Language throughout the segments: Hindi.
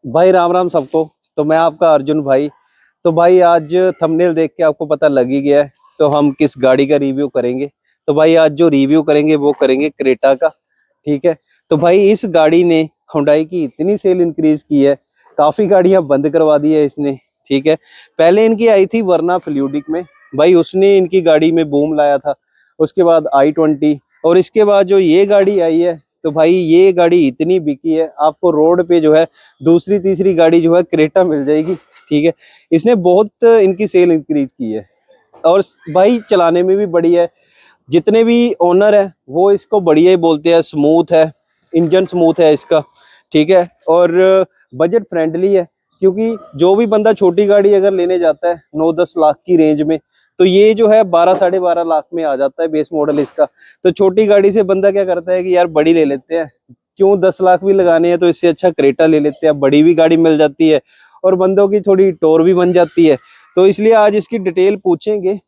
भाई राम राम सबको। तो मैं आपका अर्जुन भाई। तो भाई आज थंबनेल देख के आपको पता लग ही गया है, तो हम किस गाड़ी का रिव्यू करेंगे। तो भाई आज जो रिव्यू करेंगे वो करेंगे क्रेटा का। ठीक है। तो भाई इस गाड़ी ने हुंडई की इतनी सेल इंक्रीज की है, काफी गाड़ियां बंद करवा दी है इसने। ठीक है। पहले इनकी आई थी वरना फ्लूडिक में, भाई उसने इनकी गाड़ी में बूम लाया था। उसके बाद i20 और इसके बाद जो ये गाड़ी आई है, तो भाई ये गाड़ी इतनी बिकी है, आपको रोड पे जो है दूसरी तीसरी गाड़ी जो है क्रेटा मिल जाएगी। ठीक है। इसने बहुत इनकी सेल इंक्रीज की है और भाई चलाने में भी बढ़िया है। जितने भी ओनर है वो इसको बढ़िया ही बोलते हैं, स्मूथ है, इंजन स्मूथ है इसका। ठीक है। और बजट फ्रेंडली है, क्योंकि जो भी बंदा छोटी गाड़ी अगर लेने जाता है 9-10 लाख की रेंज में, तो ये जो है 12-12.5 लाख में आ जाता है बेस मॉडल इसका। तो छोटी गाड़ी से बंदा क्या करता है कि यार बड़ी ले लेते हैं, क्यों 10 लाख भी लगाने हैं, तो इससे अच्छा क्रेटा ले लेते हैं, बड़ी भी गाड़ी मिल जाती है और बंदों की थोड़ी टोर भी बन जाती है। तो इसलिए आज इसकी डिटेल पूछेंगे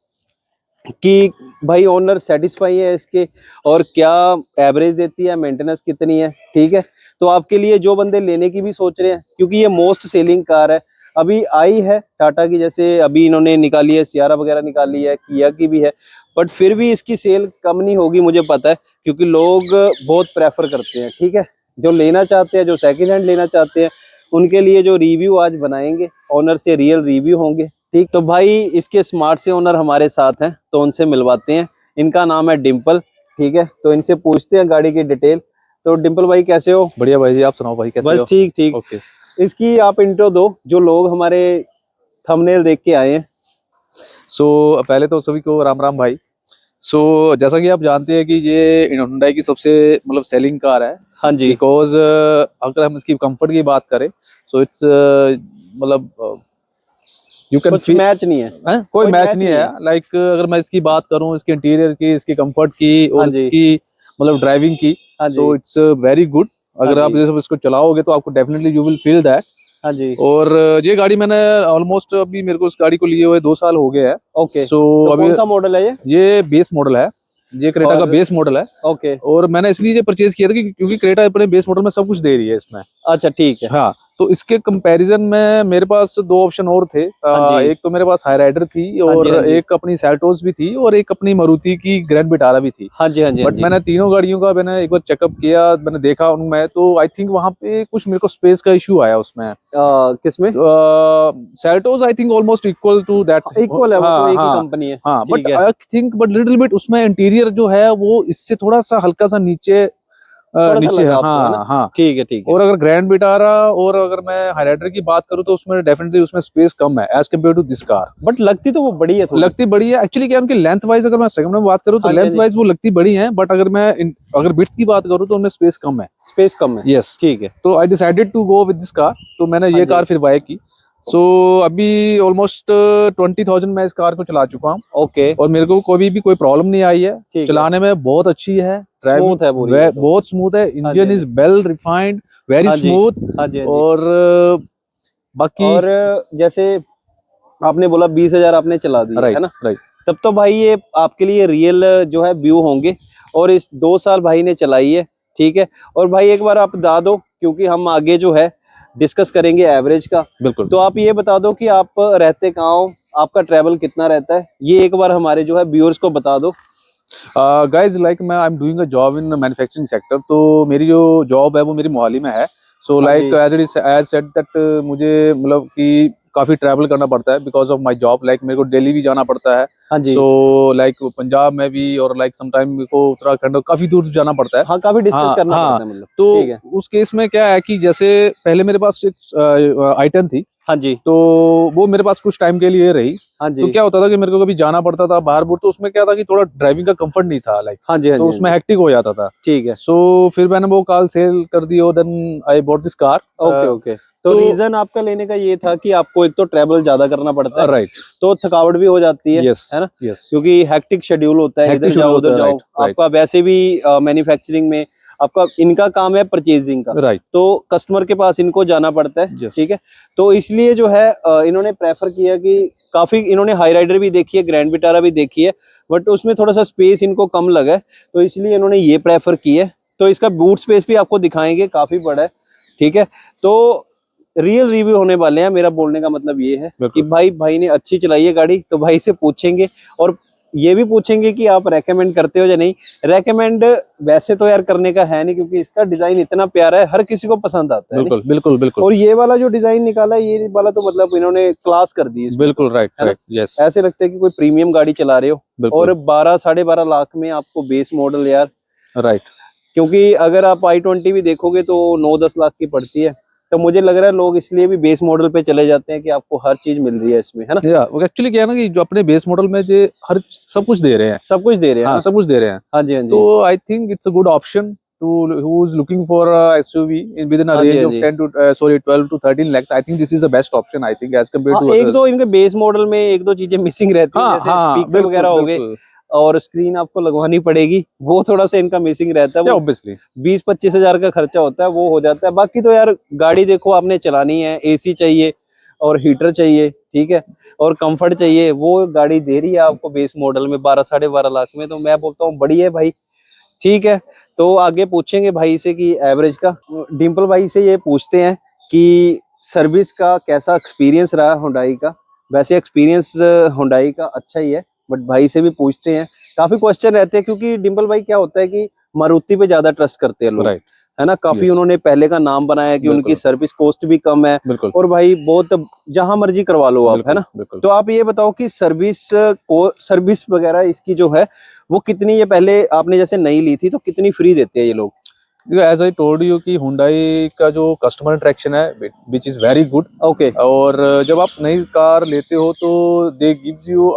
कि भाई ओनर सेटिस्फाई है इसके, और क्या एवरेज देती है, मेंटेनेंस कितनी है। ठीक है। तो आपके लिए जो बंदे लेने की भी सोच रहे हैं, क्योंकि ये मोस्ट सेलिंग कार है, अभी आई है टाटा की, जैसे अभी इन्होंने निकाली है सियारा वगैरह निकाली है, किया की भी है, बट फिर भी इसकी सेल कम नहीं होगी मुझे पता है, क्योंकि लोग बहुत प्रेफर करते हैं। ठीक है। जो लेना चाहते हैं, जो सेकेंड हैंड लेना चाहते हैं, उनके लिए जो रिव्यू आज बनाएंगे, ओनर से रियल रिव्यू होंगे। ठीक। तो भाई इसके स्मार्ट से ओनर हमारे साथ हैं, तो उनसे मिलवाते हैं। इनका नाम है डिम्पल। ठीक है। तो इनसे पूछते हैं गाड़ी की डिटेल। तो डिम्पल भाई कैसे हो? बढ़िया भाई जी, आप सुनाओ भाई कैसे हो? बस ठीक ठीक। ओके। इसकी आप इंट्रो दो, जो लोग हमारे थंबनेल देख के आए हैं। पहले तो सभी को राम राम भाई। जैसा कि आप जानते हैं कि ये हुंडई की सबसे मतलब सेलिंग कार है। हाँ जी। बिकॉज अगर हम इसकी कंफर्ट की बात करें, सो इट्स मतलब यू कैन कुछ मैच नहीं है, कोई मैच नहीं है। लाइक अगर मैं इसकी बात करूं, इसके इंटीरियर की, इसकी कंफर्ट की और इसकी मतलब ड्राइविंग की, सो इट्स वेरी गुड। अगर आप जैसे इसको चलाओगे तो आपको definitely you will feel that. हाँ जी। और ये गाड़ी मैंने ऑलमोस्ट अभी मेरे को इस गाड़ी को लिए हुए 2 साल हो गए हैं। ओके। तो अभी कौन सा मॉडल है ये? ये बेस मॉडल है, ये क्रेटा का बेस मॉडल है। ओके। और मैंने इसलिए ये परचेज किया था क्योंकि क्रेटा अपने बेस मॉडल में सब कुछ दे रही है इसमें। अच्छा ठीक है। हाँ, तो इसके कंपैरिजन में मेरे पास 2 ऑप्शन और थे। एक तो मेरे पास हाई राइडर थी और एक अपनी सैल्टोस भी थी और एक अपनी मारुति की ग्रैंड विटारा भी थी। हाँ जी हाँ जी। बट मैंने तीनों गाड़ियों का मैंने एक बार चेकअप किया, मैंने देखा उनमें, तो आई थिंक वहां पे कुछ मेरे को स्पेस का इशू आया उसमें। किसमें? Seltos I think almost equal to that. Equal है, वो तो एक ही कंपनी है। हाँ, but I think but little bit उसमें इंटीरियर जो है वो इससे थोड़ा सा हल्का सा नीचे नीचे है। हाँ हाँ ठीक है ठीक है। और अगर ग्रैंड विटारा और अगर मैं हाईराइडर की बात करूं तो उसमें डेफिनेटली उसमें स्पेस कम है as compare to this car. But लगती तो वो बड़ी है, लगती बड़ी है एक्चुअली। क्या उनकी लेंथ वाइज अगर मैं सेकंड में बात करूं तो लेंथ वाइज वो लगती बड़ी है, बट अगर मैं अगर विड्थ की बात करूं तो उनमें स्पेस कम है। स्पेस कम है। यस ठीक है। तो I decided to go with this car, तो मैंने ये कार फिर बाय की। अभी ऑलमोस्ट 20,000 मैं इस कार को चला चुका हूँ। ओके। और मेरे को कोई प्रॉब्लम नहीं आई है। चलाने में बहुत अच्छी है, स्मूथ है, बहुत स्मूथ है। Engine is well refined, very smooth. और बाकी और जैसे आपने बोला 20,000 आपने चला दिया है ना, राइट। तब तो भाई ये आपके लिए रियल जो है व्यू होंगे, और इस 2 साल भाई ने चलाई है। ठीक है। और भाई एक बार आप बता दो, क्योंकि हम आगे जो है डिस्कस करेंगे एवरेज का। बिल्कुल। तो आप ये बता दो कि आप रहते कहाँ हो, आपका ट्रैवल कितना रहता है, ये एक बार हमारे जो है व्यूअर्स को बता दो। गाइज लाइक मैं I am doing a job in manufacturing sector, तो मेरी जो जॉब है वो मेरी मोहाली में है। So like as said that मुझे मतलब कि काफी ट्रैवल करना पड़ता है because of my job. Like मेरे को दिल्ली भी जाना पड़ता है। सो लाइक पंजाब में भी, और लाइक समटाइम मेरे को उत्तराखंड काफी दूर जाना पड़ता है। हाँ, काफी डिस्टेंस करना पड़ता है मतलब। तो उस केस में क्या है कि जैसे पहले मेरे पास एक i10 थी। हाँ जी। तो वो मेरे पास कुछ टाइम के लिए रही। हाँ जी। तो क्या होता था कि मेरे को कभी जाना पड़ता था बाहर बूर, तो उसमें क्या था कि थोड़ा ड्राइविंग का कंफर्ट नहीं था लाइक। हाँ जी। तो उसमें हेक्टिक हो जाता था। ठीक है। फिर मैंने वो कार सेल कर दी और then I bought this car. Okay okay. तो रीजन आपका लेने का ये था कि आपको एक तो ट्रैवल ज्यादा करना पड़ता है, राइट, तो थकावट भी हो जाती है ना। क्योंकि हेक्टिक शेड्यूल होता है, इधर जाओ उधर जाओ। आपका वैसे भी मैन्युफैक्चरिंग में आपका इनका काम है परचेजिंग का, राइट। तो कस्टमर के पास इनको जाना पड़ता है। ठीक है। तो इसलिए जो है इन्होंने प्रेफर किया कि काफी इन्होंने हाई राइडर भी देखी है, ग्रैंड विटारा भी देखी है, बट उसमें थोड़ा सा स्पेस इनको कम लगा है, तो इसलिए इन्होंने ये प्रेफर की है। तो इसका बूट स्पेस भी आपको दिखाएंगे, काफी बड़ा है। ठीक है। तो रियल रिव्यू होने वाले हैं। मेरा बोलने का मतलब ये है कि बिल्कुल। भाई ने अच्छी चलाई है गाड़ी, तो भाई से पूछेंगे और ये भी पूछेंगे कि आप रेकमेंड करते हो या नहीं। रेकमेंड वैसे तो यार करने का है नहीं, क्योंकि इसका डिजाइन इतना प्यारा है, हर किसी को पसंद आता है नहीं? बिल्कुल बिल्कुल बिल्कुल और ये वाला जो डिजाइन निकाला है, ये वाला तो मतलब इन्होंने क्लास कर दी इसमें। बिल्कुल, राइट है ना? राइट, यस, ऐसे लगता है कि कोई प्रीमियम गाड़ी चला रहे हो। बिल्कुल, और 12 साढ़े 12 लाख में आपको बेस मॉडल यार, राइट। क्योंकि अगर आप i20 भी देखोगे तो 9-10 लाख की पड़ती है। तो मुझे लग रहा है लोग इसलिए भी बेस मॉडल पे चले जाते हैं कि आपको हर चीज मिल रही है इसमें, है ना? या एक्चुअली क्या है ना कि जो अपने बेस मॉडल में जो हर सब कुछ दे रहे हैं, सब कुछ दे रहे हैं हाँ ना? सब कुछ दे रहे हैं। हाँ जी, हाँ जी। तो I think it's a good option to who is looking for SUV in with in a हाँ जी, रेंज हाँ ऑफ जी। 10 to 12 to 13 lakh. I think this is the best option, I think, as compare हाँ, टू एक अदर्स। दो इनके बेस मॉडल में एक दो चीजें मिसिंग रहती है, हाँ जैसे हाँ, स्पीकर बिल्कुल वगैरह हो गए बिल्कुल, और स्क्रीन आपको लगवानी पड़ेगी, वो थोड़ा सा इनका मिसिंग रहता है। या वो ऑब्वियसली 20-25 हजार का खर्चा होता है, वो हो जाता है। बाकी तो यार गाड़ी देखो आपने चलानी है, एसी चाहिए और हीटर चाहिए, ठीक है, और कंफर्ट चाहिए, वो गाड़ी दे रही है आपको बेस मॉडल में 12 साढ़े 12 लाख में। तो मैं बोलता हूँ बढ़िया है भाई, ठीक है। तो आगे पूछेंगे भाई से कि एवरेज का, डिम्पल भाई से ये पूछते हैं कि सर्विस का कैसा एक्सपीरियंस रहा हुंडई का। वैसे एक्सपीरियंस हुंडई का अच्छा ही है, बट भाई से भी पूछते हैं। काफी क्वेश्चन रहते हैं, क्योंकि डिम्पल भाई क्या होता है कि मारुति पे ज्यादा ट्रस्ट करते हैं लोग, राइट, है ना? काफी यस, उन्होंने पहले का नाम बनाया कि उनकी बिल्कुल सर्विस कॉस्ट भी कम है। बिल्कुल और भाई बहुत जहां मर्जी करवा लो आप, है बिल्कुल ना? बिल्कुल। तो आप ये बताओ कि सर्विस वगैरह इसकी जो है वो कितनी, ये पहले आपने जैसे नई ली थी तो कितनी फ्री देते हैं ये लोग? एज आई टोल्ड यू कि हुंडई का जो कस्टमर इंटरेक्शन है which is very good. Okay और जब आप नई कार लेते हो तो they gives you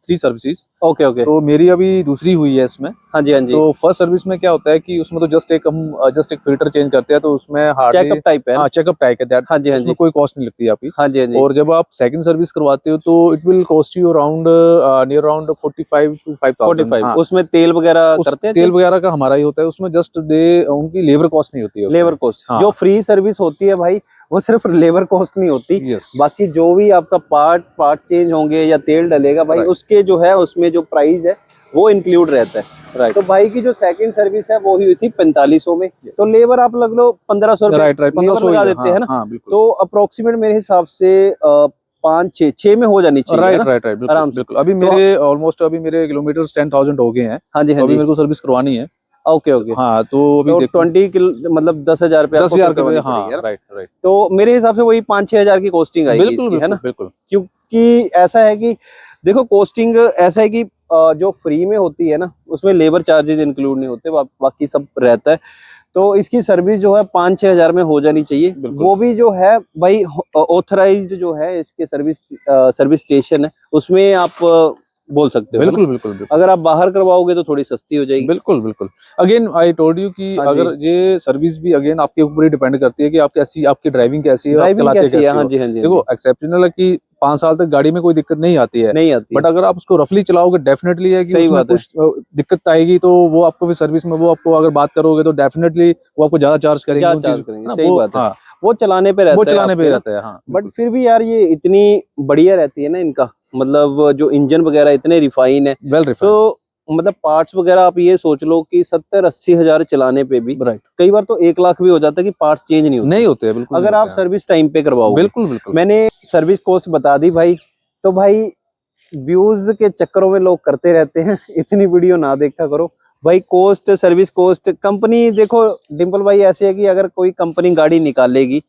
3 services. Okay okay. तो मेरी अभी दूसरी हुई है इसमें। हाँ जी, हाँ जी। तो फर्स्ट सर्विस में क्या होता है कि उसमें तो जस्ट एक फिल्टर चेंज करते हैं, तो उसमें हार्डली, चेकअप टाइप है ना? हाँ चेकअप टाइप है दैट, हाँ जी, हाँ उसमें जी। कोई कॉस्ट नहीं लगती आपकी। हाँ जी, हाँ जी। और जब आप सेकंड सर्विस करवाते हो तो it will cost you around near around 45 to 5000। 45 हाँ, उसमें तेल वगैरह उस करते हैं तेल चेक? वगैरह का हमारा ही होता है उसमें, जस्ट दे उनकी लेबर कॉस्ट नहीं होती है उसमें। लेबर कॉस्ट हाँ, जो फ्री सर्विस होती है भाई, वो सिर्फ लेबर कॉस्ट नहीं होती। यस, बाकी जो भी आपका पार्ट चेंज होंगे या तेल डलेगा भाई, राइट उसके जो है उसमें जो प्राइस है वो इंक्लूड रहता है। राइट तो भाई की जो सेकंड सर्विस है वो हुई थी 4500 में। तो लेबर आप लग लो 1500 राइट राइट, लेबर 1500 लगा ही है, देते हाँ हैं ना? हाँ बिल्कुल, तो अप्रोक्सीमेट मेरे हिसाब से 5-6 में हो जानी चाहिए, है राइट ना? राइट राइट, बिल्कुल आराम से। बिल्कुल। अभी तो मेरे ऑलमोस्ट अभी मेरे किलोमीटर 10,000 हो गए हैं। हाँ जी, तो हाँ अभी जी। मेरे को सर्विस करवानी है। Okay okay. हाँ, तो अभी तो देखो 20 किलो मतलब 10,000 रुपये आपको 10,000 फिर करवानी के, पड़ेगी, है हाँ ना? राइट राइट, तो मेरे हिसाब से वही 5-6 हजार की कॉस्टिंग आएगी बिल्कुल इसकी, है बिल्कुल ना? बिल्कुल, क्योंकि ऐसा है कि देखो कॉस्टिंग ऐसा है कि जो फ्री में होती है ना उसमें लेबर चार्जेस इंक्लूड नहीं होते, बाकी सब रहता है। तो इसकी सर्विस जो है 5-6 हजार में हो जानी चाहिए। बिल्कुल वो भी जो है भाई ऑथराइज्ड जो है इसके सर्विस स्टेशन है, उसमें आप बोल सकते हो, है ना? बिल्कुल बिल्कुल बिल्कुल अगर आप बाहर करवाओगे तो थोड़ी सस्ती हो जाएगी। बिल्कुल बिल्कुल। अगेन आई टोल्ड यू कि हाँ जी। अगर ये सर्विस भी अगेन आपके ऊपर ही डिपेंड करती है कि आप कैसी, आपकी ड्राइविंग कैसी है, आप ड्राइविंग चलाते कैसी है? कैसे हाँ हो। जी, हाँ जी, हाँ देखो जी। एक्सेप्शनल है कि 5 साल तक गाड़ी में कोई दिक्कत नहीं आती है, नहीं आती है। बट अगर आप उसको रफली चलाओगे डेफिनेटली है कि सही उसमें बात है। कुछ दिक्कत आएगी, तो वो आपको फिर सर्विस में वो आपको अगर बात करोगे तो डेफिनेटली वो आपको ज्यादा चार्ज करेंगे ज्यादा उन चार्ज चीजों, करेंगे, है ना? सही वो बात है। हाँ, वो चलाने पे वो रहता है चलाने पे आपके, ना? रहता है, हाँ बट बिल्कुल फिर भी यार ये इतनी बढ़िया रहती है ना इनका, मतलब जो इंजन वगैरह इतने रिफाइन है। वेल रिफाइंड, तो मतलब पार्ट्स वगैरह आप ये सोच लो कि 70-80 हजार चलाने पे भी राइट, कई बार तो 1 लाख भी हो जाता है कि पार्ट्स चेंज नहीं होते नहीं होते हैं, बिल्कुल नहीं अगर आप होते हैं, सर्विस टाइम पे करवाओगे। बिल्कुल बिल्कुल मैंने सर्विस कॉस्ट बता दी भाई। तो भाई व्यूज के चक्करों में लोग करते रहते हैं इतनी वीडियो ना देखा करो भाई। कॉस्ट, सर्विस कॉस्ट, कंपनी देखो डिम्पल भाई ऐसे है कि अगर कोई कंपनी गाड़ी निकालेगी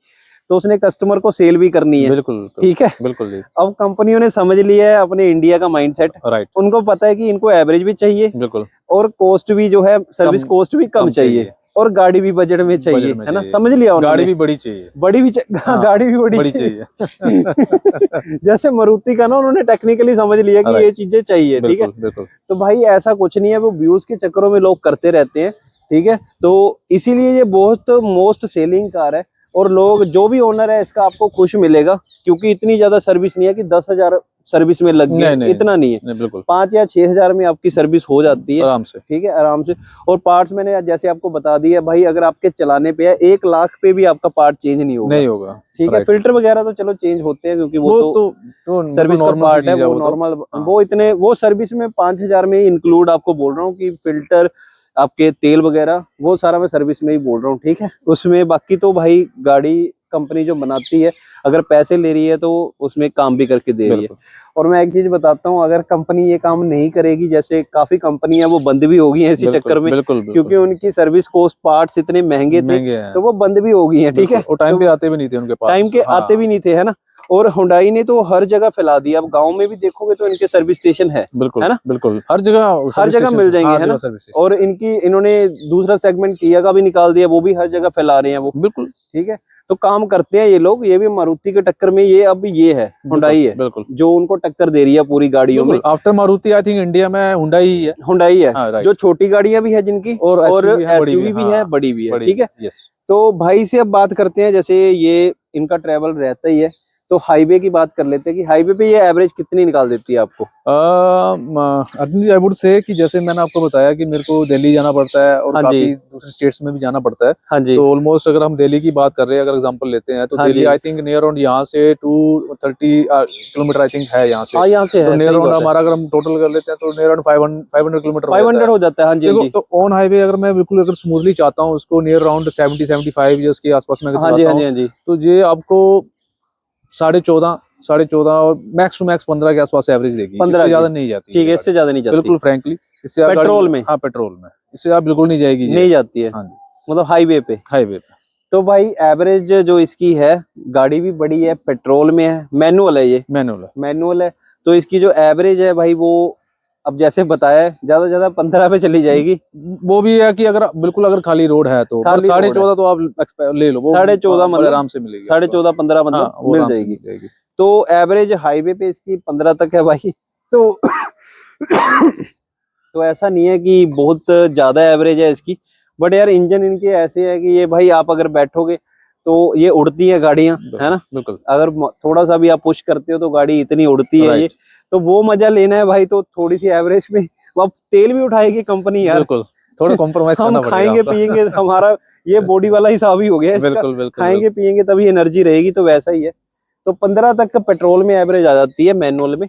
तो उसने कस्टमर को सेल भी करनी है, बिल्कुल बिल्कुल ठीक है? बिल्कुल जी, अब कंपनियों ने समझ लिया है अपने इंडिया का माइंडसेट। राइट, उनको पता है कि इनको एवरेज भी चाहिए बिल्कुल और कॉस्ट भी जो है सर्विस कम, कॉस्ट भी कम चाहिए और गाड़ी भी बजट में चाहिए, बजट में है ना? चाहिए, समझ लिया गाड़ी उन्होंने। भी बड़ी चाहिए, बड़ी भी हाँ गाड़ी भी बड़ी बड़ी चाहिए चाहिए जैसे मारुति का ना उन्होंने टेक्निकली समझ लिया कि ये राइट, चीजें चाहिए, ठीक है? बिल्कुल बिल्कुल, तो भाई ऐसा कुछ नहीं है, वो व्यूज के चक्करों में लोग करते रहते हैं, ठीक है? तो इसीलिए ये बहुत मोस्ट सेलिंग कार है और लोग जो भी ओनर है इसका आपको खुश मिलेगा, क्योंकि इतनी ज्यादा सर्विस नहीं है कि 10,000 सर्विस में लग गए, नहीं इतना नहीं है। नहीं, बिल्कुल 5 या 6 हजार में आपकी सर्विस हो जाती है, आराम से, ठीक है, आराम से। और पार्ट्स मैंने जैसे आपको बता दिया भाई, अगर आपके चलाने पे है 1 लाख पे भी आपका पार्ट चेंज नहीं होगा, नहीं होगा, ठीक है? राइट, फिल्टर वगैरह तो चलो चेंज होते हैं क्योंकि वो तो तो सर्विस का नॉर्मल सी पार्ट है, चीज है वो वो तो, नॉर्मल। हाँ वो इतने वो सर्विस में 5,000 में इंक्लूड आपको बोल रहा हूँ कि फिल्टर, आपके तेल वगैरह, वो सारा मैं सर्विस में ही बोल रहा हूँ, ठीक है? उसमें बाकी तो भाई गाड़ी कंपनी जो बनाती है अगर पैसे ले रही है तो उसमें काम भी करके दे रही है। बिल्कुल और मैं एक चीज बताता हूँ, अगर कंपनी ये काम नहीं करेगी, जैसे काफी कंपनी है वो बंद भी हो गई है इसी चक्कर में, बिल्कुल क्योंकि उनकी सर्विस कॉस्ट पार्ट्स इतने महंगे थे हैं, तो वो बंद भी हो गई है। ठीक है, और टाइम पे आते भी नहीं थे उनके पास, टाइम के आते भी नहीं थे, है ना। और हुंडई ने तो हर जगह फैला दिया, अब गांव में भी देखोगे तो इनके सर्विस स्टेशन है बिल्कुल ना, बिल्कुल हर जगह मिल जाएंगे, है ना। और इन्होंने दूसरा सेगमेंट किया का भी निकाल दिया, वो भी हर जगह फैला रहे हैं वो। बिल्कुल ठीक है, तो काम करते हैं ये लोग, ये भी मारुति के टक्कर में, ये अब ये है हुंडई है बिल्कुल जो उनको टक्कर दे रही है पूरी गाड़ियों में। After Maruti I think India में हुंडई ही है, हुंडई है। हाँ, जो छोटी गाड़ियां भी है जिनकी, और एसयूवी भी है, बड़ी भी है। ठीक है, तो भाई से अब बात करते हैं, जैसे ये इनका ट्रेवल रहता ही है, तो हाईवे की बात कर लेते हैं कि हाईवे पे ये एवरेज कितनी निकाल देती है आपको। अर्जुन, आई वुड से कि जैसे मैंने आपको बताया कि मेरे को दिल्ली जाना पड़ता है और काफी दूसरे स्टेट्स में भी जाना पड़ता है। हाँ जी। तो ऑलमोस्ट अगर हम दिल्ली की बात कर रहे हैं, अगर एग्जांपल लेते हैं, तो Delhi I think near around यहाँ से 230 किलोमीटर आई थिंक है यहाँ से। यहाँ से तो नियर अराउंड हमारा अगर हम टोटल कर लेते हैं तो नियर अराउंड 500 किलोमीटर 500 हो जाता है। हाँ जी, हाँ जी। तो ऑन हाईवे अगर मैं बिल्कुल अगर स्मूथली चाहता हूँ उसको नियर अराउंड 70-75 ईयर्स के आसपास में हाँ जी, हाँ जी, हाँ जी। तो ये आपको 14.5 और मैक्स टू मैक्स 15 के आसपास एवरेज देगी, 15 इससे ज्यादा नहीं जाती। ठीक है, इससे ज्यादा नहीं जाती बिल्कुल फ्रैंकली। इससे पेट्रोल में, हाँ पेट्रोल में इससे आप बिल्कुल नहीं जाएगी, नहीं जाती है। हाँ जी, मतलब हाईवे पे तो भाई एवरेज जो इसकी है, गाड़ी भी बड़ी है, पेट्रोल में है, मैनुअल है, ये मैनुअल है। तो इसकी जो एवरेज है भाई, वो अब जैसे बताया है ज्यादा से ज्यादा 15 पे चली जाएगी। वो भी है कि अगर बिल्कुल अगर खाली रोड है तो 14.5 तो आप ले लो, 14.5 मतलब आराम से मिलेगी, 14.5-15 मतलब मिल जाएगी। तो एवरेज हाईवे पे इसकी 15 तक है भाई। तो तो ऐसा नहीं है कि बहुत ज्यादा एवरेज है इसकी, बट यार इंजन इनके ऐसे है कि ये भाई आप अगर बैठोगे तो ये उड़ती है गाड़ियां, है ना। बिल्कुल, अगर थोड़ा सा भी आप पुश करते हो तो गाड़ी इतनी उड़ती है ये, तो वो मजा लेना है भाई तो थोड़ी सी एवरेज में अब तेल भी उठाएगी कंपनी यार, थोड़ा कॉम्प्रोमाइज करना पड़ेगा। खाएंगे पिएंगे, हमारा ये बॉडी वाला हिसाब ही हो गया इसका। खाएंगे पिएंगे तभी एनर्जी रहेगी, तो वैसा ही है। तो 15 तक का पेट्रोल में एवरेज आ जाती है मैनुअल में।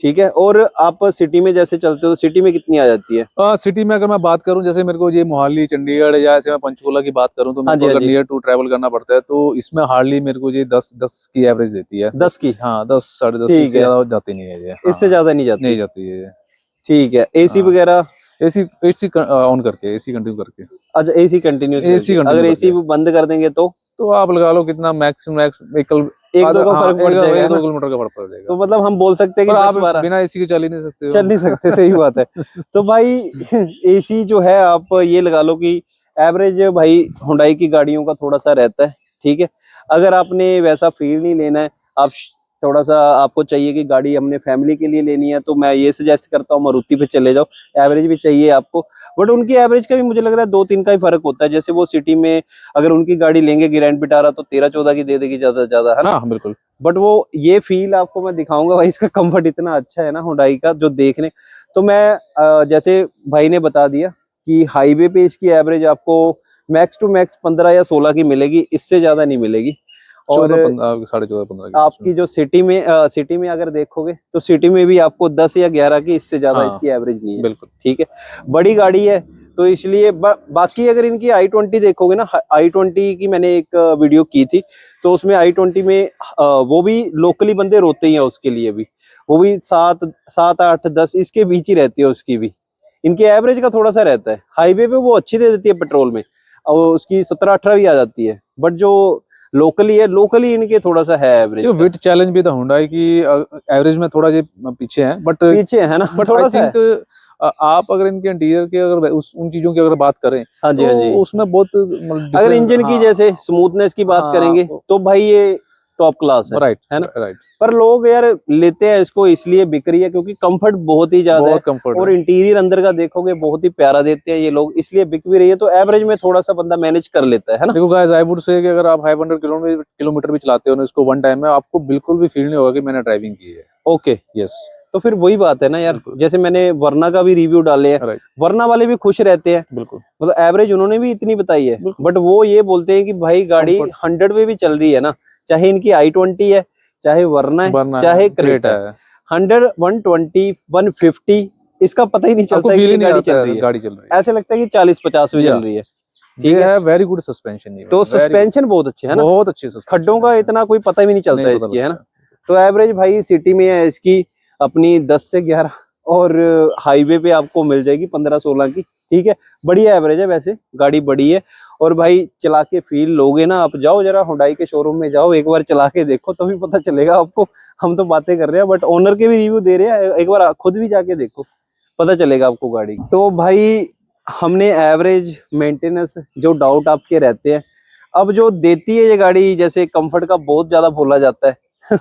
ठीक है, और आप सिटी में जैसे चलते हो, सिटी में कितनी आ जाती है? सिटी में अगर मैं बात करूं, जैसे मेरे को ये मोहाली चंडीगढ़ या ऐसे मैं पंचकुला की बात करूं, तो मेरे को अगर नियर टू ट्रैवल करना पड़ता है तो इसमें हार्डली मेरे को ये 10 की एवरेज देती है। 10 की? हाँ 10 10.5 इससे ज्यादा जाती नहीं है ये। इससे ज्यादा नहीं जाती है। ठीक है, एसी वगैरह? एसी ऑन करके, एसी कंटिन्यू करके। अच्छा, एसी कंटिन्यूस, अगर एसी बंद कर देंगे तो आप लगा लो कितना मैक्सिमम व्हीकल 1-2 का फर्क पड़ जाएगा, 2 किलोमीटर का फर्क पड़ जाएगा। तो मतलब हम बोल सकते हैं कि 10-12 बिना एसी के चल ही नहीं सकते, सही बात है। तो भाई एसी जो है, आप ये लगा लो कि एवरेज भाई हुंडई की गाड़ियों का थोड़ा सा रहता है। ठीक है, अगर आपने वैसा फील नहीं लेना है, आप थोड़ा सा आपको चाहिए कि गाड़ी हमने फैमिली के लिए लेनी है, तो मैं ये सजेस्ट करता हूँ मारुति पे चले जाओ। एवरेज भी चाहिए आपको, बट उनकी एवरेज का भी मुझे लग रहा है 2-3 का ही फर्क होता है। जैसे वो सिटी में अगर उनकी गाड़ी लेंगे ग्रैंड विटारा तो 13-14 की दे देगी ज्यादा से ज्यादा, है ना। हाँ बिल्कुल, बट वो ये फील आपको मैं दिखाऊंगा भाई, इसका कंफर्ट इतना अच्छा है ना हुंडई का, जो देखने। तो मैं जैसे भाई ने बता दिया कि हाईवे पे इसकी एवरेज आपको मैक्स टू मैक्स 15 या 16 की मिलेगी, इससे ज्यादा नहीं मिलेगी। और 14.5-15 आपकी जो सिटी में अगर देखोगे तो सिटी में भी आपको 10 या 11 की, इससे ज्यादा इसकी एवरेज नहीं है। बिल्कुल ठीक है, बड़ी गाड़ी है तो इसलिए। बाकी अगर इनकी i20 देखोगे ना, i20 की मैंने एक वीडियो की थी, तो उसमें i20 में वो भी लोकली बंदे रोते ही हैं उसके लिए भी, वो भी 7-8-10 इसके बीच ही रहती है उसकी भी। इनकी एवरेज का थोड़ा सा रहता है, हाईवे पे वो अच्छी दे देती है पेट्रोल में, और उसकी 17-18 भी आ जाती है, बट जो लोकली इनके थोड़ा सा है एवरेज। विद चैलेंज भी था हुंडई की एवरेज में थोड़ा पीछे है, बट पीछे है ना, बट थोड़ा सा आप अगर इनके इंटीरियर के अगर उन चीजों की अगर बात करें, हाँ जी, तो हाँ जी, उसमें बहुत अगर इंजन की जैसे स्मूथनेस की बात करेंगे तो भाई ये टॉप क्लास है, राइट, है ना। राइट, पर लोग यार लेते हैं इसको इसलिए बिक रही है क्योंकि कंफर्ट बहुत ही ज्यादा है, और इंटीरियर अंदर का देखोगे बहुत ही प्यारा देते हैं ये लोग, इसलिए बिक भी रही है। तो एवरेज में थोड़ा सा बंदा मैनेज कर लेता है ना। देखो गाइस, आई वुड से कि अगर आप 500 किलोमीटर भी चलाते हो ना इसको वन टाइम में, आपको बिल्कुल भी फील नहीं होगा कि मैंने ड्राइविंग की है। Okay, yes. तो फिर वही बात है ना यार, जैसे मैंने वरना का भी रिव्यू डाले हैं, वरना वाले भी खुश रहते हैं। बिल्कुल, मतलब एवरेज उन्होंने भी इतनी बताई है, बट वो ये बोलते हैं कि भाई गाड़ी 100 पे भी चल रही है ना, चाहे इनकी i20 है, चाहे वरना है, चाहे क्रेटा है, 100, 120, 150 इसका पता ही नहीं चलता है कि गाड़ी चल रही है। ऐसे लगता है कि 40-50 में चल रही है। ठीक ये है, है वेरी गुड सस्पेंशन। तो सस्पेंशन बहुत अच्छे है ना, बहुत अच्छे सस्पेंशन, खड्डों का इतना कोई पता भी नहीं चलता है इसकी, है ना। लगता तो एवरेज भाई सिटी में है इसकी अपनी 10 से 11, और हाईवे पे आपको मिल जाएगी 15-16 की। ठीक है, बढ़िया एवरेज है, वैसे गाड़ी बड़ी है। और भाई चला के फील लोगे ना, आप जाओ जरा हुंडई के शोरूम में जाओ, एक बार चला के देखो तभी पता चलेगा आपको। हम तो बातें कर रहे हैं बट ओनर के भी रिव्यू दे रहे हैं, एक बार खुद भी जाके देखो, पता चलेगा आपको गाड़ी। तो भाई हमने एवरेज, मेंटेनेंस, जो डाउट आपके रहते हैं, अब जो देती है ये गाड़ी, जैसे कंफर्ट का बहुत ज्यादा बोला जाता है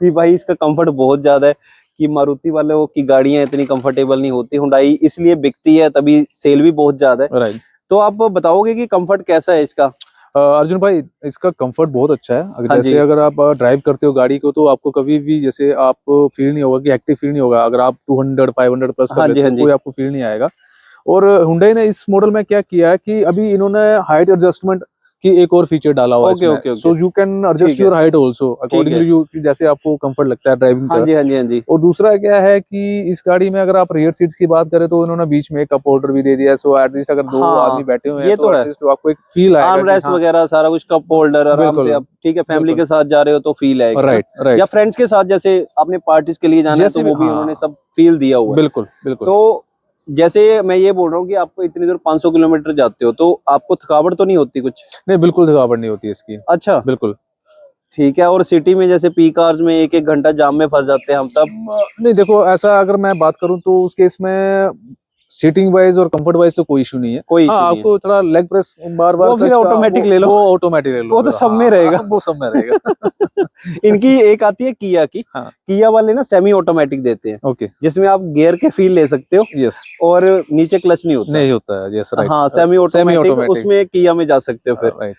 कि भाई इसका कंफर्ट बहुत ज्यादा है, कि मारुति वालों की गाड़ियां इतनी कंफर्टेबल नहीं होती, हुंडई इसलिए बिकती है, तभी सेल भी बहुत ज्यादा है। राइट। तो आप बताओगे कि कंफर्ट कैसा है इसका? अर्जुन भाई, इसका कंफर्ट बहुत अच्छा है। हाँ जैसे जी, अगर आप ड्राइव करते हो गाड़ी को, तो आपको कभी भी जैसे आप फील नहीं होगा कि एक्टिव फील नहीं होगा। अगर आप 200-500 प्लस कर हाँ जी, लेते हाँ हो, जी, कोई आपको फील नहीं आएगा। और हुंडई ने इस मॉडल में क्या किया है कि अभी इन्होंने हाइट एडजस्टमेंट की एक और फीचर डाला हुआ है ओके इसमें। Okay okay, so you can ठीक एडजस्ट है, योर हाइट आल्सो ठीक है, अकॉर्डिंगली, यू जैसे आपको कंफर्ट लगता है ड्राइविंग हाँ का। जी, हाँ जी, हाँ जी, और दूसरा क्या है कि इस गाड़ी में अगर आप रियर सीट्स की बात करें, तो इन्होंने बीच में एक कप होल्डर भी दे दिया है। सो एटलीस्ट अगर दो आदमी हाँ बैठे हुए हैं, ये तो तो है, एटलीस्ट आपको एक फील आएगा आर्म कि रेस्ट हाँ। वगैरह सारा कुछ, कप होल्डर आराम बिल्कुल से आप, ठीक है, फैमिली बिल्कुल। के साथ जा रहे हो तो फील आएगी, है ना। Right right. या फ्रेंड्स के साथ, जैसे आपने पार्टीज के लिए जाना है तो जैसे भी, वो भी उन्होंने हाँ सब फील दिया हुआ है। बिल्कुल बिल्कुल। तो जैसे मैं ये बोल रहा हूँ कि आपको इतनी दूर 500 किलोमीटर जाते हो तो आपको थकावट तो नहीं होती कुछ? नहीं, बिल्कुल थकावट नहीं होती है इसकी। अच्छा, बिल्कुल। ठीक है। और सिटी में जैसे पीक आवर्स में 1-1 घंटा जाम में फंस जाते हैं हम तब? नहीं देखो, ऐसा अगर मैं बात करूं तो उस केस में सीटिंग वाइज और कंफर्ट वाइज तो कोई इशू नहीं है। कोई हाँ, इशू नहीं है, आपको थोड़ा लेग प्रेस बार बार वो फिर क्लच का, ऑटोमेटिक ले लो, वो ऑटोमेटिक ले लो वो तो फिर। सब में हाँ रहेगा वो सब में रहेगा। इनकी एक आती है किया की, हाँ। किया वाले ना सेमी ऑटोमेटिक देते हैं, ओके। जिसमें आप गियर के फील ले सकते हो यस। और नीचे क्लच नहीं होता। नहीं होता है। Yes right. हाँ, सेमी सेमी ऑटोमेटिक, ऑटोमेटिक। उसमें किया में जा सकते हो फिर। राइट।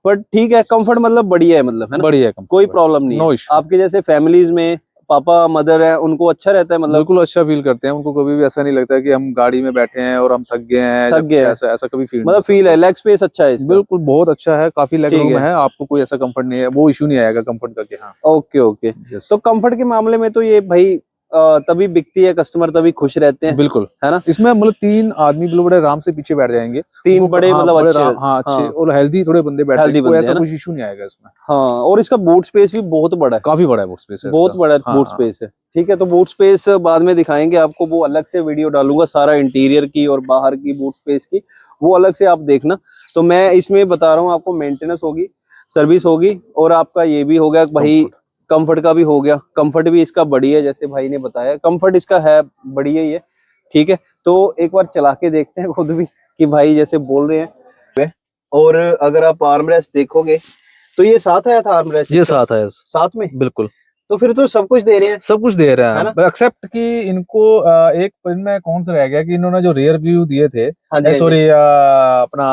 बट ठीक है, कंफर्ट मतलब बढ़िया है, मतलब, है ना, बढ़िया कोई कंफर्ट, प्रॉब्लम नहीं है। No issue. आपके जैसे फैमिलीज में पापा मदर है, उनको अच्छा रहता है, मतलब बिल्कुल अच्छा फील करते हैं। उनको कभी भी ऐसा नहीं लगता कि हम गाड़ी में बैठे हैं और हम थक गए हैं थक या कुछ गए हैं, ऐसा, ऐसा कभी फील नहीं मतलब होता फील है, उनको। लेग स्पेस अच्छा है इसका? बिल्कुल बहुत अच्छा है, काफी लेग ठीक रूम है, है, आपको कोई ऐसा कंफर्ट नहीं है, वो इशू नहीं आएगा कंफर्ट का कि हाँ। Okay okay. यस। तो कंफर्ट के मामले में तो ये भाई तभी बिकती है, कस्टमर तभी खुश रहते हैं, बिल्कुल। है ना। इसमें मतलब 3 आदमी बिल्कुल बड़े आराम से पीछे बैठ जाएंगे। 3 उनको बड़े हाँ मतलब बड़े अच्छे, हाँ अच्छे हाँ, और हेल्दी थोड़े बंदे बैठ हेल्दी जाएंगे, कोई बंदे, ऐसा है ना। कुछ इशू नहीं आएगा इसमें। हाँ, और इसका बूट स्पेस भी बहुत बड़ा है, काफी बड़ा है बूट स्पेस है बहुत इसका। बड़ा हाँ बूट हाँ। स्पेस है। ठीक है, तो बूट स्पेस बाद में दिखाएंगे आपको, वो अलग से वीडियो डालूंगा, सारा इंटीरियर की और बाहर की बूट स्पेस की, वो अलग से आप देखना। तो मैं इसमें बता रहा हूँ आपको, मेंटेनेंस होगी, सर्विस होगी, और आपका ये भी हो गया भाई, कंफर्ट। कंफर्ट का भी हो गया। कंफर्ट भी इसका बढ़िया है, जैसे भाई ने बताया, कंफर्ट इसका है बढ़िया ही है। ठीक है, तो एक बार चला के देखते हैं खुद भी, कि भाई जैसे बोल रहे हैं। और अगर आप आर्म रेस्ट देखोगे तो ये साथ आया था आर्म रेस्ट ये इसका? साथ है। साथ में? बिल्कुल तो फिर तो सब कुछ दे रहे हैं, सब कुछ दे रहा है है, ना। एक्सेप्ट कि इनको एक इनमें कौन सा रह गया कि इन्होंने जो रियर व्यू दिए थे, हाँ जी, हाँ जी, सॉरी अपना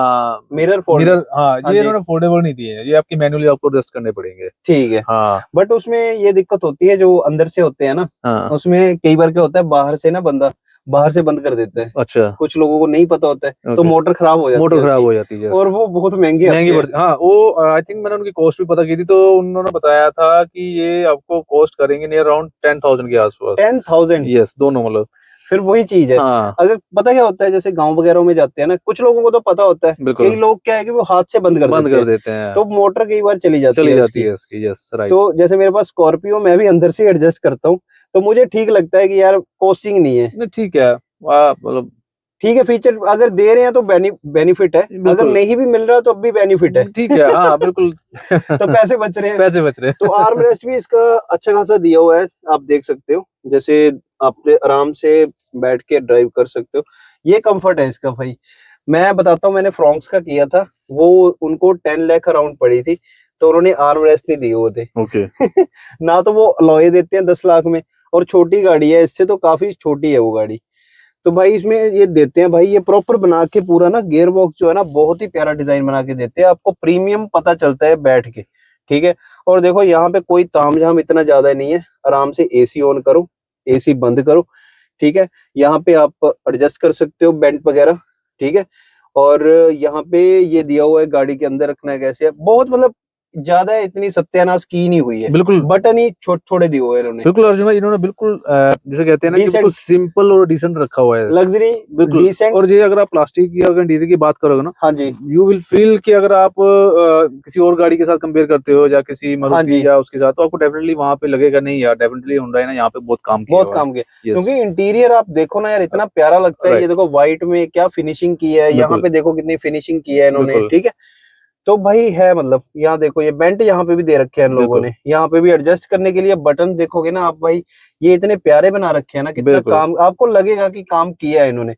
मिरर फोल्ड, मिरर, हाँ हाँ ये जी, इन्होंने फोल्डेबल नहीं दिए हैं, ये आपकी मैनुअली आपको एडजस्ट करने पड़ेंगे। ठीक है। हाँ बट उसमें ये दिक्कत होती है, जो अंदर से होते हैं ना, हाँ। उसमें कई बार क्या होता है, बाहर से ना बंदा बाहर से बंद कर देता है, अच्छा। कुछ लोगों को नहीं पता होता है, तो ओके। मोटर खराब हो जाती मोटर है खराब उसकी, हो जाती है। और वो बहुत महंगी आती महंगी है। पड़ती, हाँ वो आई थिंक मैंने उनकी कॉस्ट भी पता की थी, तो उन्होंने बताया था कि ये आपको कॉस्ट करेंगे नियर अराउंड 10,000 के आसपास। 10,000? यस, दोनों मतलब। फिर वही चीज है। हाँ अगर पता क्या होता है, जैसे गांव वगैरह में जाते हैं ना, कुछ लोगों को तो पता होता है, बिल्कुल। कई लोग क्या है कि वो हाथ से बंद कर बंद देते कर हैं, देते हैं, तो मोटर कई बार चली जाती चली है जाती उसकी। है इसकी। Yes right. तो जैसे मेरे पास स्कॉर्पियो, मैं भी अंदर से एडजस्ट करता हूँ, तो मुझे ठीक लगता है कि यार कॉस्टिंग नहीं है। नहीं ठीक है, मतलब ठीक है, फीचर अगर दे रहे हैं तो बेनिफिट है, अगर बिल्कुल नहीं भी मिल रहा तो अब भी बेनिफिट है ठीक है। हाँ बिल्कुल। तो पैसे बच रहे हैं। पैसे बच रहे तो हैं। आर्म रेस्ट भी इसका अच्छा खासा दिया हुआ है, आप देख सकते हो, जैसे आप आराम से बैठ के ड्राइव कर सकते हो, ये कंफर्ट है इसका भाई। मैं बताता हूँ, मैंने फ्रॉन्क्स का किया था, वो उनको 10 लाख अराउंड पड़ी थी, तो उन्होंने आर्म रेस्ट नहीं दिए हुए थे। ओके। ना तो वो अलॉय देते हैं 10 लाख में, और छोटी गाड़ी है, इससे तो काफी छोटी है वो गाड़ी, तो भाई इसमें ये देते हैं भाई, ये प्रॉपर बना के पूरा ना, गियर बॉक्स जो है ना, बहुत ही प्यारा डिजाइन बना के देते हैं आपको, प्रीमियम पता चलता है बैठ के। ठीक है, और देखो यहाँ पे कोई तामझाम इतना ज्यादा नहीं है, आराम से एसी ऑन करो, एसी बंद करो, ठीक है, यहाँ पे आप एडजस्ट कर सकते हो बेल्ट वगैरह, ठीक है, और यहाँ पे ये दिया हुआ है गाड़ी के अंदर रखना है कैसे है, बहुत मतलब ज्यादा इतनी सत्यानाश की नहीं हुई है, बिल्कुल बटन ही थोड़े दिए हुए इन्होंने, बिल्कुल अर्जुन भाई, इन्होंने बिल्कुल जिसे कहते हैं ना कि Decent. बिल्कुल सिंपल और डिसेंट रखा हुआ है, लग्जरी, बिल्कुल। डिसेंट। और ये अगर आप प्लास्टिक की अगर इंटीरियर की बात करोगे ना, हाँ जी, यू विल फील कि अगर आप किसी और गाड़ी के साथ कंपेयर करते हो या किसी हाँ मारुति जी, या उसके साथ, तो आपको डेफिनेटली वहां पे लगेगा नहीं यार, डेफिनेटली हुंडई ने यहाँ पे बहुत काम किया बहुत हुआ है। काम किया। यस, क्योंकि इंटीरियर आप देखो ना यार, इतना प्यारा लगता है। ये राइट, देखो व्हाइट में क्या फिनिशिंग की है, यहाँ बिल्कुल पे देखो कितनी फिनिशिंग की है इन्होंने, बिल्कुल ठीक है। तो भाई है मतलब, यहाँ देखो ये बेंट यहाँ पे भी दे रखे हैं इन लोगों बिल्कुल ने, यहाँ पे भी एडजस्ट करने के लिए बटन देखोगे ना आप भाई, ये इतने प्यारे बना रखे हैं ना, कितना बिल्कुल काम, आपको लगेगा कि काम किया है इन्होंने।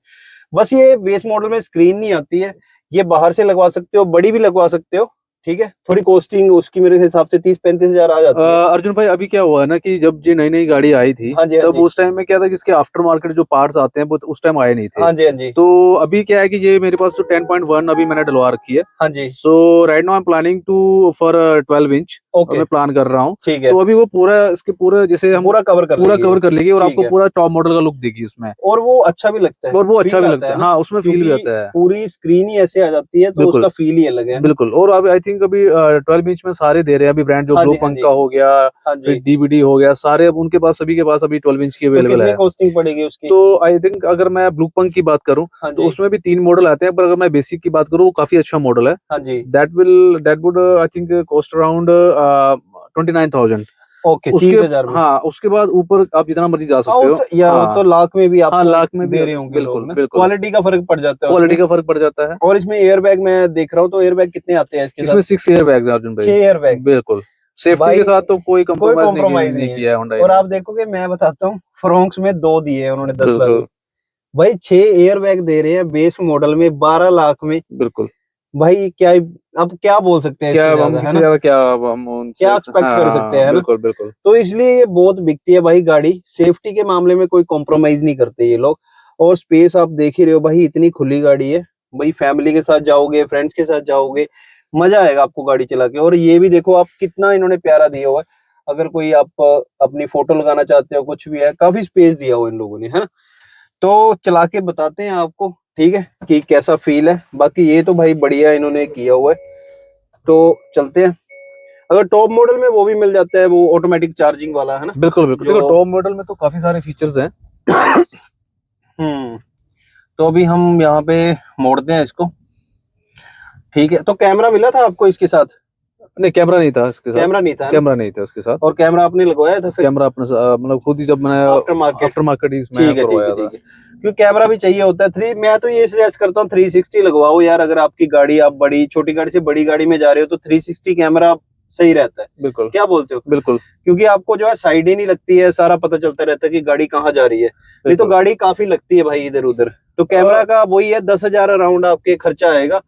बस ये बेस मॉडल में स्क्रीन नहीं आती है, ये बाहर से लगवा सकते हो, बड़ी भी लगवा सकते हो, ठीक है। थोड़ी कॉस्टिंग उसकी मेरे हिसाब से 30-35 हजार आ जाती है। अर्जुन भाई, अभी क्या हुआ है ना कि जब ये नई नई गाड़ी आई थी, हाँ जी, हाँ तब जी, उस टाइम में क्या था कि इसके आफ्टर मार्केट जो पार्ट्स आते हैं वो उस टाइम आए नहीं थे। हाँ जी, हाँ जी, तो अभी क्या है कि ये मेरे पास तो 10.1 अभी मैंने डलवा रखी है। हाँ जी, so right now I am planning to for 12 inch, और ओके, मैं प्लान कर रहा हूँ। ठीक है। तो अभी वो पूरा इसके पूरा जैसे हम पूरा कवर कर पूरा लेगी कवर ये, कर लेगी और ठीक आपको है। पूरा टॉप मॉडल का लुक देगी उसमें, और वो अच्छा भी लगता है, और वो अच्छा फील भी आता लगता है है। ना, हाँ, उसमें फील भी क्योंकि आता है, पूरी स्क्रीन ही ऐसे आ जाती है तो बिल्कुल उसका फील ही अलग है ना। बिल्कुल। और अभी आई थिंक अभी 12 इंच में सारे दे रहे हैं अभी ब्रांड, जो हाँ ग्लो जी, हाँ पंक जी, का हो गया, हाँ फिर जी। डीवीडी हो गया, सारे अब उनके पास, सभी के पास अभी 12 इंच की तो अवेलेबल कितनी है। कॉस्टिंग पड़ेगी उसकी? तो आई थिंक अगर मैं ब्लू पंक की बात करूं, हाँ तो जी, उसमें भी 3 मॉडल आते हैं, पर अगर मैं बेसिक की बात करूं, वो काफी अच्छा मॉडल है। हाँ जी, that would I think cost around 29,000। Okay, उसके 30 हजार में। हाँ, उसके बाद ऊपर आप जितना मर्जी जा हाँ सकते हो। या वो तो हाँ लाख में भी हाँ, आपको लाख में भी दे रहे होंगे लोग बिल्कुल ना, बिल्कुल, क्वालिटी का फर्क पड़ जाता है क्वालिटी उसमें। का फर्क पड़ जाता है। और इसमें एयर बैग मैं देख रहा हूँ, तो एयर बैग कितने आते हैं इसके इसमें साथ? 6 एयर बैग्स हैं अर्जुन 6 भाई, एयर बैग, बिल्कुल। सेफ्टी के भाई साथ तो कोई कोई कंप्रोमाइज कॉम्प्रोमाइज नहीं नहीं है। किया है होंडा और ने। आप देखोगे, मैं बताता हूँ, फ्रोंक्स में 2 दिए हैं उन्होंने 10 लाख में। बिल्कुल भाई 6 एयर बैग दे रहे हैं बेस मॉडल में 12 लाख में। बिल्कुल। भाई क्या, अब क्या बोल सकते हैं क्या इससे अब हम ज्यादा, है इससे ना? ज्यादा क्या अब हम उनसे, क्या एक्सपेक्ट हाँ कर हाँ सकते हैं, हाँ, है ना? बिल्कुल बिल्कुल तो इसलिए ये बहुत बिकती है भाई गाड़ी, सेफ्टी के मामले में कोई कॉम्प्रोमाइज नहीं करते ये लोग। और स्पेस आप देख ही रहे हो भाई, इतनी खुली गाड़ी है भाई, फैमिली के साथ जाओगे, फ्रेंड्स के साथ जाओगे, मजा आएगा आपको गाड़ी चला के। और ये भी देखो आप, कितना इन्होंने प्यारा दिया हुआ है। अगर कोई आप अपनी फोटो लगाना चाहते हो, कुछ भी है, काफी स्पेस दिया हुआ इन लोगों ने, है ना? तो चला के बताते हैं आपको, ठीक है, कि कैसा फील है। बाकी ये तो भाई बढ़िया इन्होंने किया हुआ है। तो चलते हैं। अगर टॉप मॉडल में वो भी मिल जाता है, वो ऑटोमेटिक चार्जिंग वाला, है ना? बिल्कुल बिल्कुल। जो देखो टॉप मॉडल में तो काफी सारे फीचर्स हैं। हम्म। तो अभी हम यहाँ पे मोड़ते हैं इसको, ठीक है। तो कैमरा मिला था आपको इसके साथ? नहीं, कैमरा नहीं था इसके साथ, कैमरा नहीं था, है ना? कैमरा नहीं था इसके साथ। और कैमरा आपने लगवाया था फिर? कैमरा अपने मतलब खुद ही, जब मैंने आफ्टर मार्केट, आफ्टर मार्केट ही इसमें ठीक है, ठीक है, करवाया था। ठीक है। क्योंकि कैमरा भी चाहिए होता है। मैं तो ये सजेस्ट करता हूँ 360 लगवाओ यार। अगर आपकी गाड़ी, आप बड़ी छोटी गाड़ी से बड़ी गाड़ी में जा रहे हो, तो 360 कैमरा सही रहता है। बिल्कुल क्या बोलते हो? बिल्कुल क्योंकि आपको जो है साइड ही नहीं लगती है, सारा पता चलता रहता है कि गाड़ी कहाँ जा रही है। नहीं तो बिल्कुल। गाड़ी काफी लगती है भाई इधर उधर। तो कैमरा का वही है, 10 हजार अराउंड आपके खर्चा आएगा।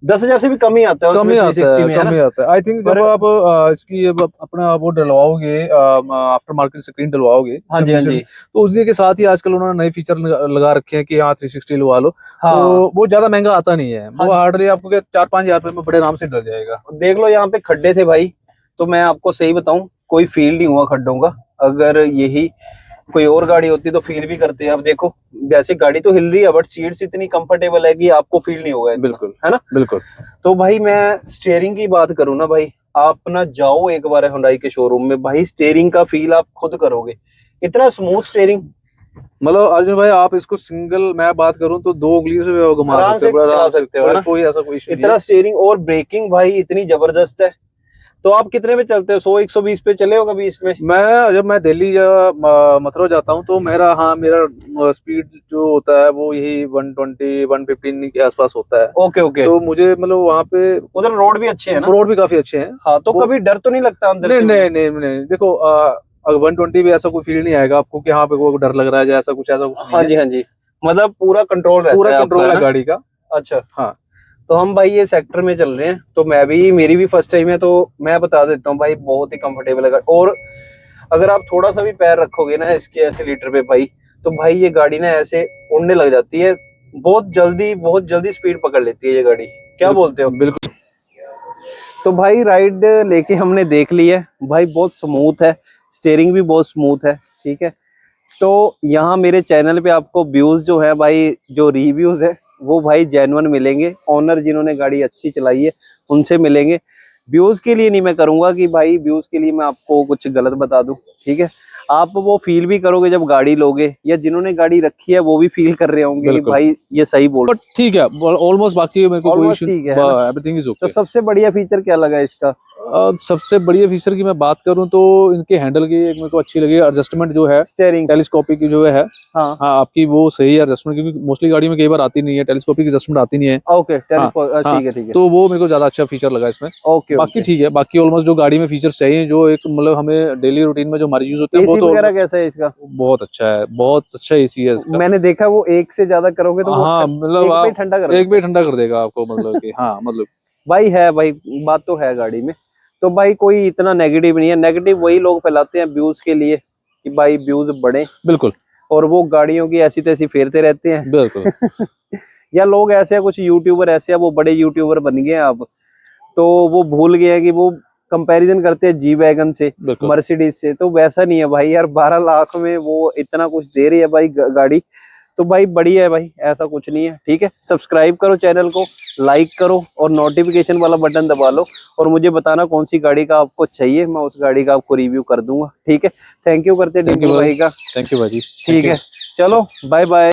10 हजार से भी कम ही आता है कम उसमें ही आता 360 है, में, है कम ना? ही आता है। आई थिंक पर जब आप इसकी अब अपना वो डलवाओगे, आफ्टर मार्केट स्क्रीन डलवाओगे, हाँ जी, हाँ जी, तो उसी के साथ ही आजकल उन्होंने नए फीचर लगा रखे हैं कि हाँ 360 लगा लो। हाँ, तो वो ज्यादा महंगा आता नहीं है, हाँ वो हार्डली आपको क्या 4-5 हजार रुपए में बड़े आराम से डल जाएगा। देख लो यहाँ पे खड्डे थे भाई। तो मैं आपको सही बताऊं, कोई फील नहीं हुआ खड्डों का। अगर यही कोई और गाड़ी होती तो फील भी करते हैं। अब देखो, वैसे गाड़ी तो हिल रही है, बट सीट्स इतनी कंफर्टेबल है कि आपको फील नहीं होगा इतना, बिल्कुल है ना? बिल्कुल। तो भाई मैं स्टेयरिंग की बात करूँ ना भाई, आप ना जाओ एक बार हुंडई के शोरूम में भाई, स्टेयरिंग का फील आप खुद करोगे। इतना स्मूथ स्टेयरिंग, मतलब अर्जुन भाई, आप इसको सिंगल मैं बात करूं तो 2 उंगली से भी घुमा आराम सकते से हो, बड़ा चला आराम से, सकते हो, है बड़ा ना? कोई ऐसा कोई इशू नहीं है। इतना स्टेयरिंग और ब्रेकिंग भाई इतनी जबरदस्त है। तो आप कितने पे चलते हो? 100-120 पे चले हो कभी इसमें? जब मैं दिल्ली या मथुरा जाता हूँ, तो मेरा स्पीड जो होता है वो यही 120 115 के आसपास होता है। Okay, okay. तो मुझे मतलब वहाँ पे उधर रोड भी अच्छे है ना? रोड भी काफी अच्छे हैं। हाँ, तो वो कभी डर तो नहीं लगता अंदर नहीं से? नहीं नहीं नहीं, देखो 120 भी ऐसा कोई फील नहीं आएगा आपको कि हाँ पे कोई डर लग रहा है, या ऐसा कुछ नहीं हाँ है। जी, हाँ जी। मतलब पूरा कंट्रोल रहता पूरा है आपका, कंट्रोल है है ना? गाड़ी का। अच्छा। हाँ तो हम भाई ये सेक्टर में चल रहे हैं, तो मेरी भी फर्स्ट टाइम है, तो मैं बता देता हूँ भाई, बहुत ही कंफर्टेबल है। और अगर आप थोड़ा सा भी पैर रखोगे ना इसके एक्सीलेटर पे भाई, तो भाई ये गाड़ी ना ऐसे उड़ने लग जाती है। बहुत जल्दी स्पीड पकड़ लेती है ये गाड़ी। क्या बोलते हो? बिल्कुल। तो भाई राइड लेके हमने देख ली है भाई, बहुत स्मूथ है, स्टीयरिंग भी बहुत स्मूथ है, ठीक है। तो यहाँ मेरे चैनल पे आपको व्यूज जो है भाई, जो रिव्यूज है वो भाई जेन्युइन मिलेंगे। ऑनर जिन्होंने गाड़ी अच्छी चलाई है उनसे मिलेंगे। व्यूज के लिए नहीं मैं करूंगा कि भाई व्यूज के लिए मैं आपको कुछ गलत बता दूं, ठीक है। आप वो फील भी करोगे जब गाड़ी लोगे, या जिन्होंने गाड़ी रखी है वो भी फील कर रहे होंगे कि बिल्कुल। भाई ये सही बोल। बट ठीक है, ऑलमोस्ट बाकी मेरे को कोई Almost इशू, ठीक है ना? एवरीथिंग इज तो ओके। सबसे बढ़िया फीचर क्या लगा इसका? सबसे बढ़िया फीचर की मैं बात करूं तो इनके हैंडल की एक मेरे को अच्छी लगी, एडजस्टमेंट जो है स्टेयरिंग। टेलीस्कोपिक की जो है, हाँ हाँ आपकी वो सही है एडजस्टमेंट, क्योंकि मोस्टली गाड़ी में कई बार आती नहीं है टेलीस्कोपिक एडजस्टमेंट, आती नहीं है। ओके, टेलीस्कोप, हाँ, ठीक है ठीक है। तो वो मेरे को ज्यादा अच्छा फीचर लगा इसमें। ओके बाकी ओके। ठीक है, बाकी ऑलमोस्ट जो गाड़ी में फीचर्स चाहिए, जो एक मतलब हमें डेली रूटीन में जो हमारे यूज होते हैं, वो एसी तो वगैरह कैसा है इसका? बहुत अच्छा है, बहुत अच्छा एसी है इसका। मैंने देखा वो एक से ज्यादा करोगे तो वो हाँ मतलब एक पे ही आप ठंडा कर एक देता भी ठंडा कर देगा आपको, मतलब कि हाँ मतलब भाई है भाई, बात तो है गाड़ी में। तो भाई कोई इतना नेगेटिव नहीं है, नेगेटिव वही लोग फैलाते हैं व्यूज के लिए कि भाई व्यूज बढ़े, बिल्कुल और वो गाड़ियों की ऐसी तैसी फेरते रहते हैं। बिल्कुल। या लोग ऐसे हैं, कुछ यूट्यूबर ऐसे हैं, वो बड़े यूट्यूबर बन गए हैं अब, तो वो भूल गए हैं कि वो कंपैरिजन करते हैं जी वैगन से, बिल्कुल मर्सिडीज से। तो वैसा नहीं है भाई यार, 12 लाख में वो इतना कुछ दे रही है भाई गाड़ी, तो भाई बढ़िया है भाई, ऐसा कुछ नहीं है, ठीक है। सब्सक्राइब करो चैनल को, लाइक करो और नोटिफिकेशन वाला बटन दबा लो, और मुझे बताना कौन सी गाड़ी का आपको चाहिए, मैं उस गाड़ी का आपको रिव्यू कर दूंगा, ठीक है। थैंक यू करते थैंक यू डिम्पल भाई, भाई का, थैंक यू भाई जी, ठीक है। चलो बाय बाय।